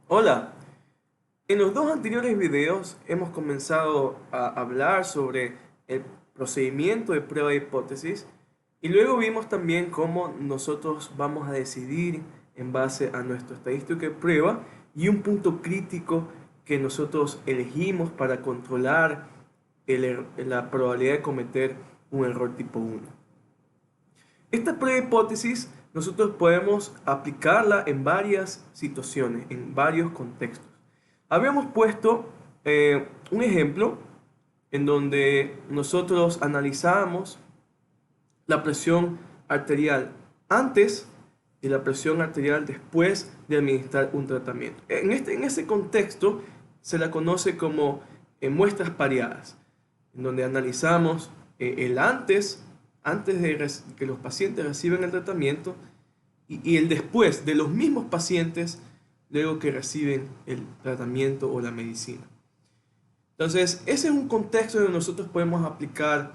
Hola, en los dos anteriores videos hemos comenzado a hablar sobre el procedimiento de prueba de hipótesis y luego vimos también cómo nosotros vamos a decidir en base a nuestro estadístico de prueba y un punto crítico que nosotros elegimos para controlar la probabilidad de cometer un error tipo 1. Esta prueba de hipótesis nosotros podemos aplicarla en varias situaciones, en varios contextos. Habíamos puesto un ejemplo en donde nosotros analizábamos la presión arterial antes y la presión arterial después de administrar un tratamiento. En ese contexto se la conoce como muestras pareadas, en donde analizamos el antes de que los pacientes reciben el tratamiento y el después de los mismos pacientes luego que reciben el tratamiento o la medicina. Entonces, ese es un contexto donde nosotros podemos aplicar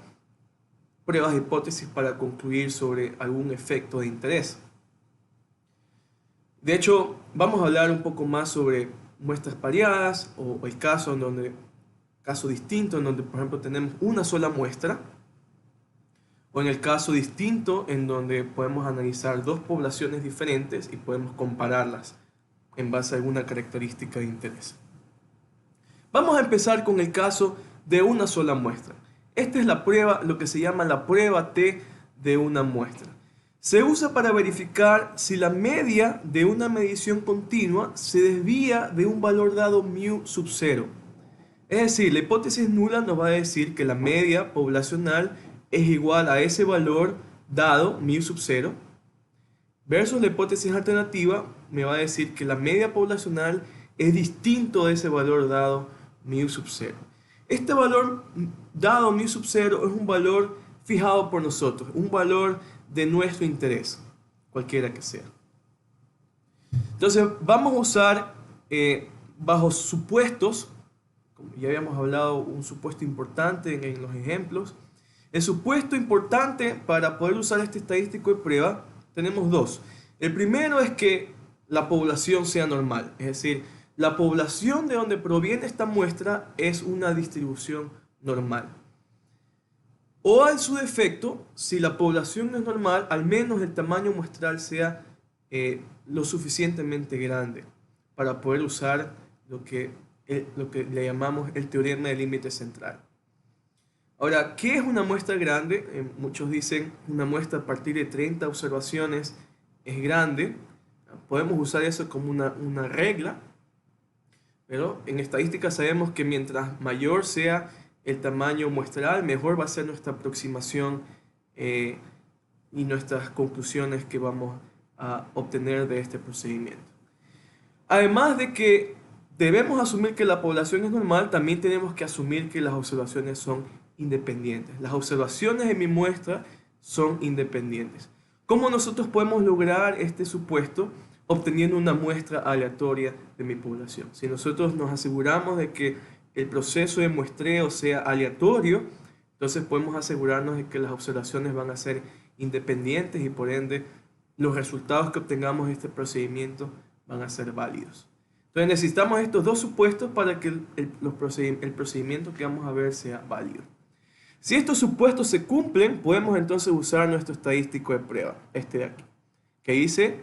pruebas de hipótesis para concluir sobre algún efecto de interés. De hecho, vamos a hablar un poco más sobre muestras pareadas o el caso distinto en donde, por ejemplo, tenemos una sola muestra, o en el caso distinto en donde podemos analizar dos poblaciones diferentes y podemos compararlas en base a alguna característica de interés. Vamos a empezar con el caso de una sola muestra. Esta es la prueba, lo que se llama la prueba T de una muestra. Se usa para verificar si la media de una medición continua se desvía de un valor dado mu sub 0. Es decir, la hipótesis nula nos va a decir que la media poblacional es igual a ese valor dado mu sub 0, versus la hipótesis alternativa me va a decir que la media poblacional es distinto de ese valor dado mu sub 0. Este valor dado mu sub 0 es un valor fijado por nosotros, un valor de nuestro interés, cualquiera que sea. Entonces vamos a usar bajo supuestos, como ya habíamos hablado, un supuesto importante en los ejemplos. El supuesto importante para poder usar este estadístico de prueba tenemos dos. El primero es que la población sea normal, es decir, la población de donde proviene esta muestra es una distribución normal. O a su defecto, si la población no es normal, al menos el tamaño muestral sea lo suficientemente grande para poder usar lo que le llamamos el teorema del límite central. Ahora, ¿qué es una muestra grande? Muchos dicen una muestra a partir de 30 observaciones es grande. Podemos usar eso como una regla, pero en estadística sabemos que mientras mayor sea el tamaño muestral, mejor va a ser nuestra aproximación y nuestras conclusiones que vamos a obtener de este procedimiento. Además de que debemos asumir que la población es normal, también tenemos que asumir que las observaciones son independientes. Las observaciones de mi muestra son independientes. ¿Cómo nosotros podemos lograr este supuesto? Obteniendo una muestra aleatoria de mi población. Si nosotros nos aseguramos de que el proceso de muestreo sea aleatorio, entonces podemos asegurarnos de que las observaciones van a ser independientes y por ende los resultados que obtengamos de este procedimiento van a ser válidos. Entonces necesitamos estos dos supuestos para que el procedimiento que vamos a ver sea válido. Si estos supuestos se cumplen, podemos entonces usar nuestro estadístico de prueba, este de aquí, que dice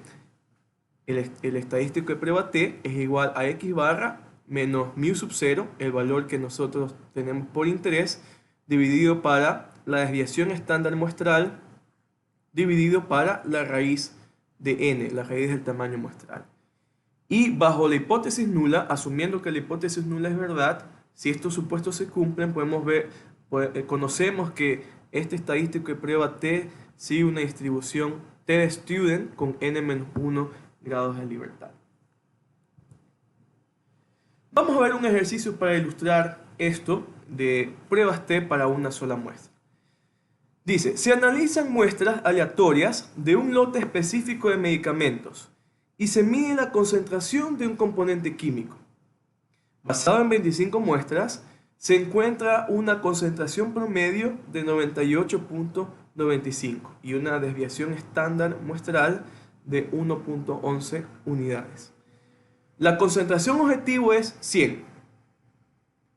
el estadístico de prueba T es igual a x barra menos mu sub 0, el valor que nosotros tenemos por interés, dividido para la desviación estándar muestral, dividido para la raíz de n, la raíz del tamaño muestral. Y bajo la hipótesis nula, asumiendo que la hipótesis nula es verdad, si estos supuestos se cumplen, conocemos que este estadístico de prueba T sigue una distribución T de student con n-1 grados de libertad. Vamos a ver un ejercicio para ilustrar esto de pruebas T para una sola muestra. Dice, se analizan muestras aleatorias de un lote específico de medicamentos y se mide la concentración de un componente químico. Basado en 25 muestras, se encuentra una concentración promedio de 98.95 y una desviación estándar muestral de 1.11 unidades. La concentración objetivo es 100.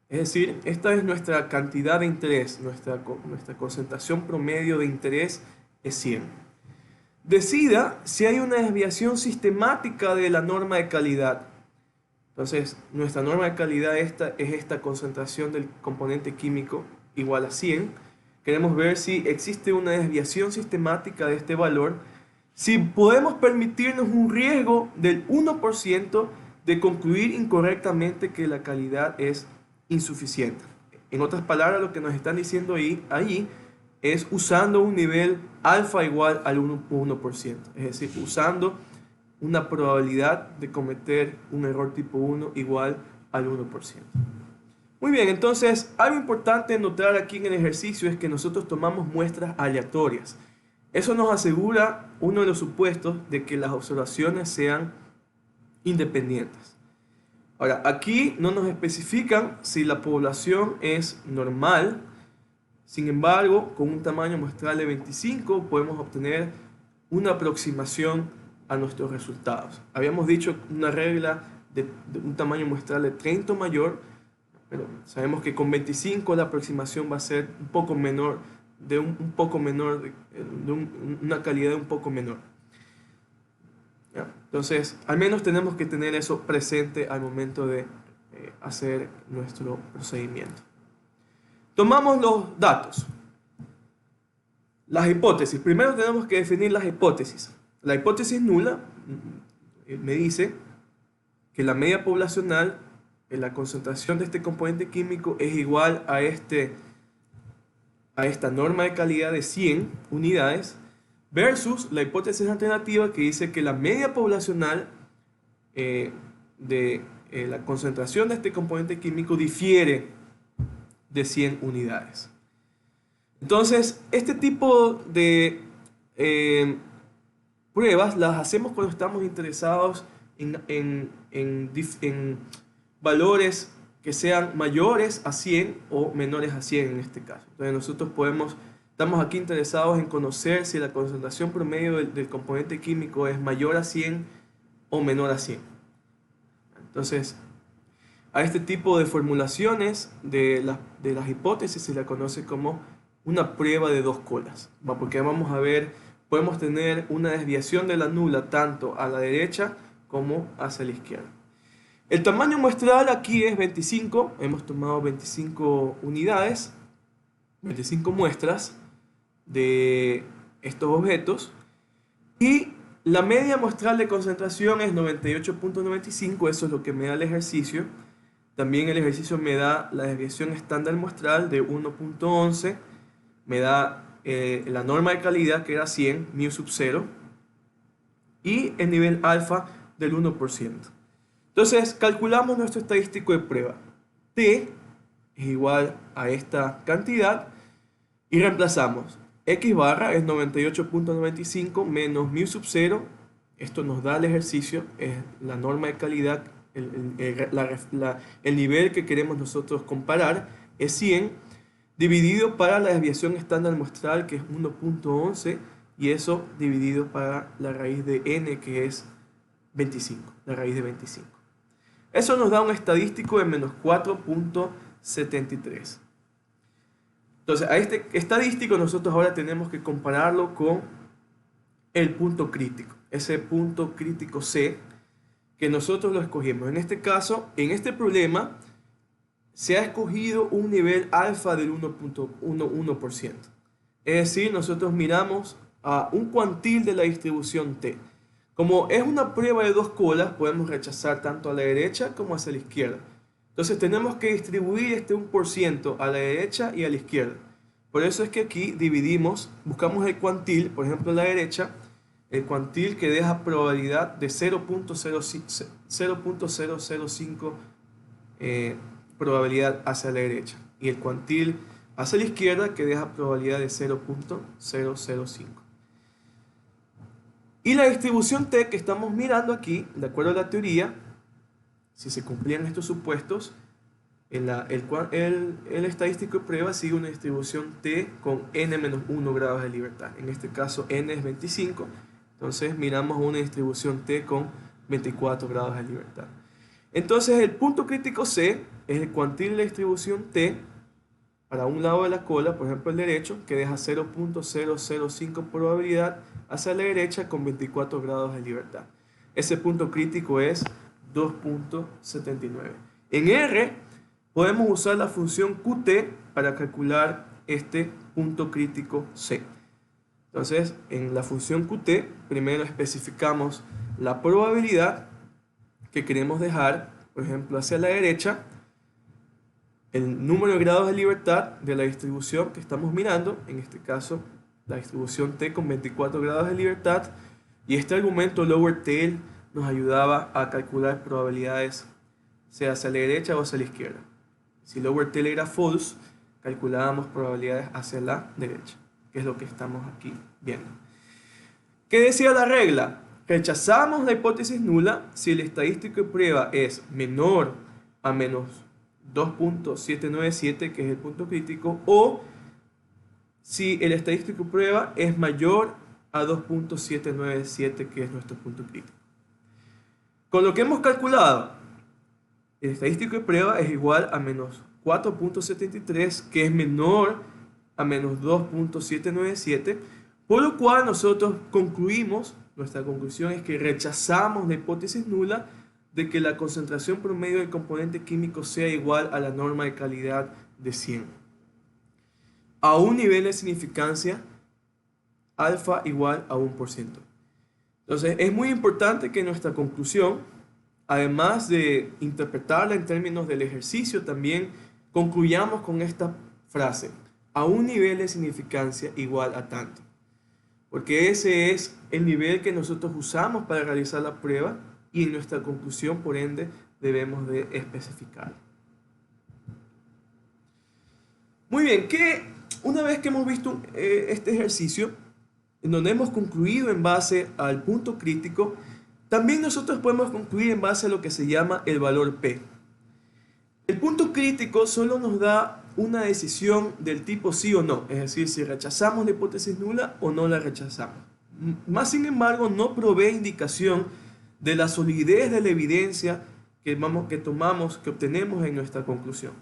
Es decir, esta es nuestra cantidad de interés, nuestra concentración promedio de interés es 100. Decida si hay una desviación sistemática de la norma de calidad. Entonces, nuestra norma de calidad es esta concentración del componente químico igual a 100. Queremos ver si existe una desviación sistemática de este valor, si podemos permitirnos un riesgo del 1% de concluir incorrectamente que la calidad es insuficiente. En otras palabras, lo que nos están diciendo ahí es usando un nivel alfa igual al 1%, es decir, usando una probabilidad de cometer un error tipo 1 igual al 1%. Muy bien, entonces algo importante notar aquí en el ejercicio es que nosotros tomamos muestras aleatorias. Eso nos asegura uno de los supuestos de que las observaciones sean independientes. Ahora, aquí no nos especifican si la población es normal. Sin embargo, con un tamaño muestral de 25 podemos obtener una aproximación a nuestros resultados. Habíamos dicho una regla de un tamaño muestral de 30 o mayor, pero sabemos que con 25 la aproximación va a ser un poco menor, una calidad un poco menor. ¿Ya? Entonces, al menos tenemos que tener eso presente al momento de hacer nuestro procedimiento. Tomamos los datos. Las hipótesis. Primero tenemos que definir las hipótesis. La hipótesis nula me dice que la media poblacional en la concentración de este componente químico es igual a esta norma de calidad de 100 unidades versus la hipótesis alternativa que dice que la media poblacional de la concentración de este componente químico difiere de 100 unidades. Entonces, este tipo de pruebas las hacemos cuando estamos interesados en valores que sean mayores a 100 o menores a 100 en este caso. Entonces nosotros estamos aquí interesados en conocer si la concentración promedio del componente químico es mayor a 100 o menor a 100. Entonces, a este tipo de formulaciones de las hipótesis se le conoce como una prueba de dos colas, porque vamos a ver, podemos tener una desviación de la nula tanto a la derecha como hacia la izquierda. El tamaño muestral aquí es 25, hemos tomado 25 unidades, 25 muestras de estos objetos y la media muestral de concentración es 98.95, eso es lo que me da el ejercicio. También el ejercicio me da la desviación estándar muestral de 1.11, me da la norma de calidad que era 100, mu sub 0, y el nivel alfa del 1%. Entonces calculamos nuestro estadístico de prueba. T es igual a esta cantidad y reemplazamos. X barra es 98.95 menos mu sub 0. Esto nos da el ejercicio, es la norma de calidad, el nivel que queremos nosotros comparar es 100, dividido para la desviación estándar muestral que es 1.11 y eso dividido para la raíz de n que es 25, la raíz de 25. Eso nos da un estadístico de menos 4.73. Entonces, a este estadístico nosotros ahora tenemos que compararlo con el punto crítico. Ese punto crítico C que nosotros lo escogimos. En este caso, en este problema, se ha escogido un nivel alfa del 1.1%. Es decir, nosotros miramos a un cuantil de la distribución T. Como es una prueba de dos colas, podemos rechazar tanto a la derecha como hacia la izquierda. Entonces tenemos que distribuir este 1% a la derecha y a la izquierda. Por eso es que aquí dividimos, buscamos el cuantil, por ejemplo a la derecha, el cuantil que deja probabilidad de 0.005 probabilidad hacia la derecha. Y el cuantil hacia la izquierda que deja probabilidad de 0.005. Y la distribución T que estamos mirando aquí, de acuerdo a la teoría, si se cumplían estos supuestos, el estadístico de prueba sigue una distribución T con n-1 grados de libertad. En este caso n es 25, entonces miramos una distribución T con 24 grados de libertad. Entonces el punto crítico C es el cuantil de la distribución T para un lado de la cola, por ejemplo el derecho, que deja 0.005 probabilidad hacia la derecha con 24 grados de libertad. Ese punto crítico es 2.79. En R podemos usar la función Qt para calcular este punto crítico C. Entonces, en la función Qt, primero especificamos la probabilidad que queremos dejar, por ejemplo, hacia la derecha, el número de grados de libertad de la distribución que estamos mirando, en este caso, la distribución T con 24 grados de libertad, y este argumento lower tail nos ayudaba a calcular probabilidades, sea hacia la derecha o hacia la izquierda. Si lower tail era false, calculábamos probabilidades hacia la derecha, que es lo que estamos aquí viendo. ¿Qué decía la regla? Rechazamos la hipótesis nula si el estadístico de prueba es menor a menos 2.797, que es el punto crítico, o si el estadístico de prueba es mayor a 2.797, que es nuestro punto crítico. Con lo que hemos calculado, el estadístico de prueba es igual a menos 4.73, que es menor a menos 2.797, por lo cual nosotros concluimos, nuestra conclusión es que rechazamos la hipótesis nula de que la concentración promedio del componente químico sea igual a la norma de calidad de 100. A un nivel de significancia alfa igual a 1%. Entonces es muy importante que nuestra conclusión, además de interpretarla en términos del ejercicio, también concluyamos con esta frase: a un nivel de significancia igual a tanto. Porque ese es el nivel que nosotros usamos para realizar la prueba y en nuestra conclusión, por ende, debemos de especificar. Muy bien, una vez que hemos visto este ejercicio, en donde hemos concluido en base al punto crítico, también nosotros podemos concluir en base a lo que se llama el valor P. El punto crítico solo nos da una decisión del tipo sí o no, es decir, si rechazamos la hipótesis nula o no la rechazamos. Más sin embargo, no provee indicación de la solidez de la evidencia que obtenemos en nuestra conclusión.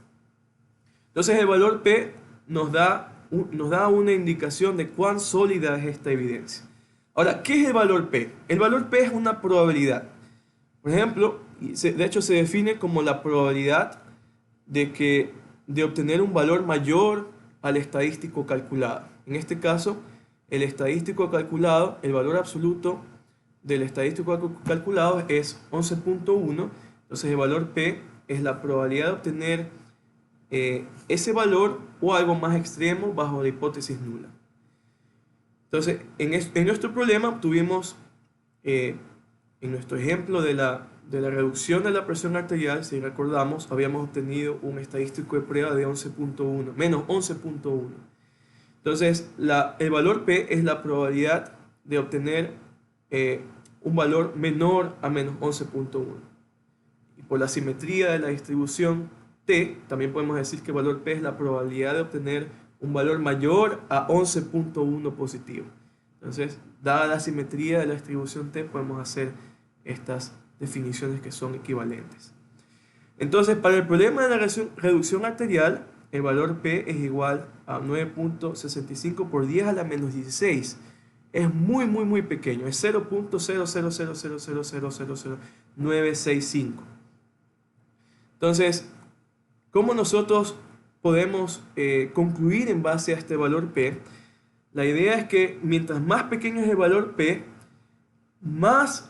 Entonces el valor P nos da una indicación de cuán sólida es esta evidencia. Ahora, ¿qué es el valor P? El valor P es una probabilidad. Por ejemplo, de hecho se define como la probabilidad de obtener un valor mayor al estadístico calculado. En este caso, el estadístico calculado, el valor absoluto del estadístico calculado es 11.1. Entonces el valor P es la probabilidad de obtener ese valor o algo más extremo bajo la hipótesis nula. Entonces, en nuestro problema obtuvimos, en nuestro ejemplo de la reducción de la presión arterial, si recordamos, habíamos obtenido un estadístico de prueba de 11.1, menos 11.1. Entonces, el valor P es la probabilidad de obtener un valor menor a menos 11.1. Y por la simetría de la distribución T, también podemos decir que el valor P es la probabilidad de obtener un valor mayor a 11.1 positivo. Entonces, dada la simetría de la distribución T, podemos hacer estas definiciones que son equivalentes. Entonces, para el problema de la reducción arterial, el valor P es igual a 9.65 por 10 a la menos 16. Es muy pequeño, es 0.00000000965. Entonces, ¿cómo nosotros podemos concluir en base a este valor P? La idea es que mientras más pequeño es el valor P, más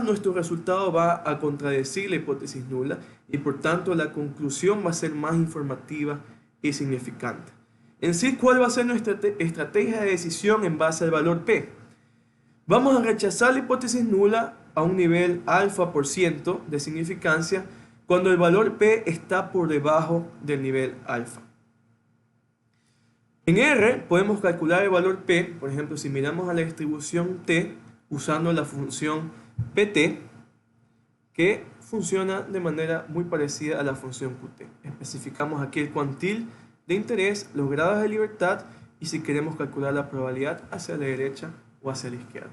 nuestro resultado va a contradecir la hipótesis nula y por tanto la conclusión va a ser más informativa y significante. En sí, ¿cuál va a ser nuestra estrategia de decisión en base al valor P? Vamos a rechazar la hipótesis nula a un nivel alfa% de significancia cuando el valor P está por debajo del nivel alfa. En R podemos calcular el valor P, por ejemplo, si miramos a la distribución T usando la función PT, que funciona de manera muy parecida a la función Qt. Especificamos aquí el cuantil de interés, los grados de libertad y si queremos calcular la probabilidad hacia la derecha o hacia la izquierda.